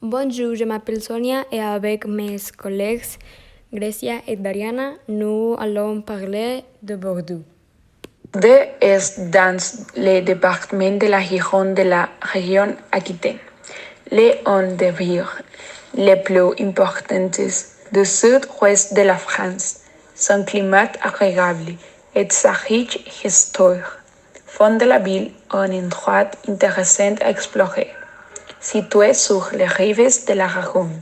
Bonjour, je m'appelle Sonia et avec mes collègues Grecia et Dariana, nous allons parler de Bordeaux. Bordeaux est dans le département de la Gironde de la région Aquitaine, l'un des villes les plus importantes du sud-ouest de la France. Son climat agréable et sa riche histoire font de la ville un endroit intéressant à explorer. Située sur les rives de la Garonne,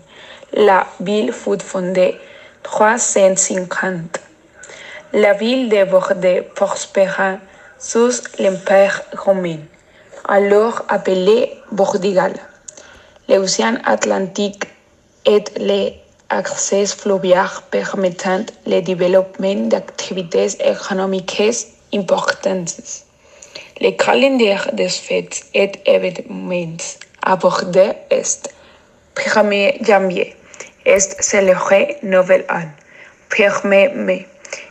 la ville fut fondée en 350. La ville de Bordeaux prospéra sous l'Empire romain, alors appelé Bordigal. L'océan Atlantique et les accès fluviaux permettent le développement d'activités économiques importantes. Le calendrier des fêtes et événements à Bordeaux est 1er janvier, est célébré Nouvel An. 1er mai,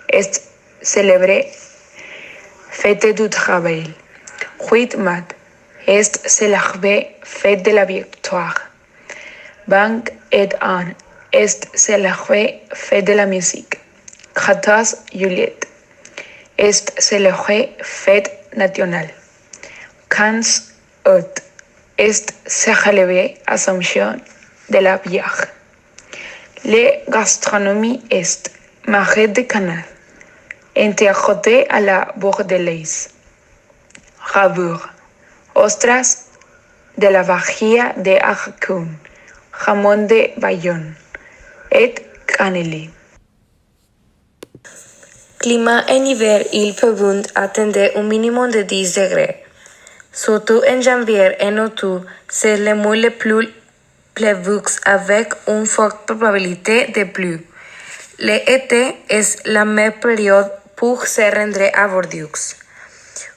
est célébré Fête du Travail. 8 mai, est célébré Fête de la Victoire. 21 est célébré Fête de la musique. 14 juillet, est célébré Fête nationale. 15 août, est célébré Assomption de la Vierge. La gastronomie est marais de canal, interrogé à la bordelaise, ravour, ostras de la Bahia de Arcun, jamón de Bayonne et cannelé. Climat en hiver, il peut atteindre un minimum de 10 degrés. Surtout en janvier et en août, c'est le mois le plus pluvieux avec une forte probabilité de pluie. L'été est la meilleure période pour se rendre à Bordeaux.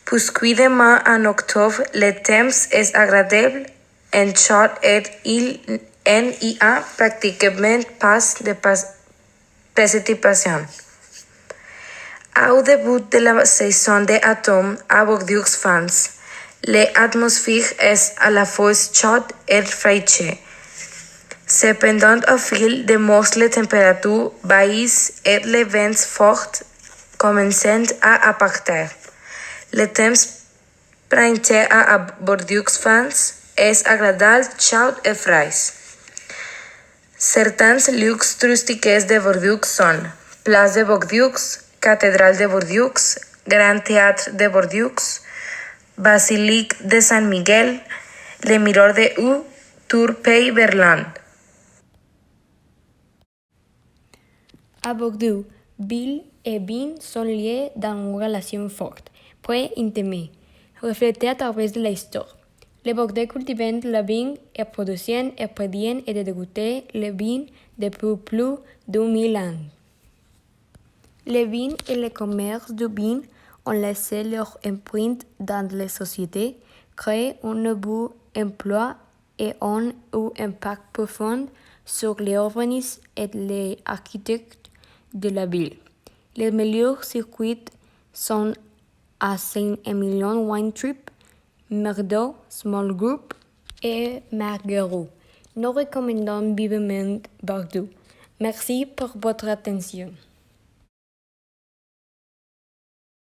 Puisque de mai en octobre, le temps est agréable en chaud et il n'y a pratiquement pas de précipitations. Au début de la saison d'automne à Bordeaux-France, l'atmosphère est à la fois chaude et fraîche. Cependant, au fil des mois, les températures baissent et les vents forts commencent à apparaître. Le temps printemps à Bordeaux-France est agréable, chaud et frais. Certains lieux touristiques de Bordeaux sont Place de Bordeaux, Cathédrale de Bordeaux, Grand Théâtre de Bordeaux, Basilique de San Miguel, le Mirador de U, Tour Pays Berland. À Bordeaux, ville et vin sont liés dans une relation forte, très intime, reflétée à travers de l'histoire. Les Bordelais cultivent la vigne et produisent et prédient et dégoûtent le vin depuis plus de 1000 ans. Les vins et le commerce du vin ont laissé leur empreinte dans les sociétés, créé un nouveau emploi et ont eu un impact profond sur l'urbanisme et l'architecture de la ville. Les meilleurs circuits sont à Saint-Emilion Wine Trip, Merlot Small Group et Margaro. Nous recommandons vivement Bordeaux. Merci pour votre attention.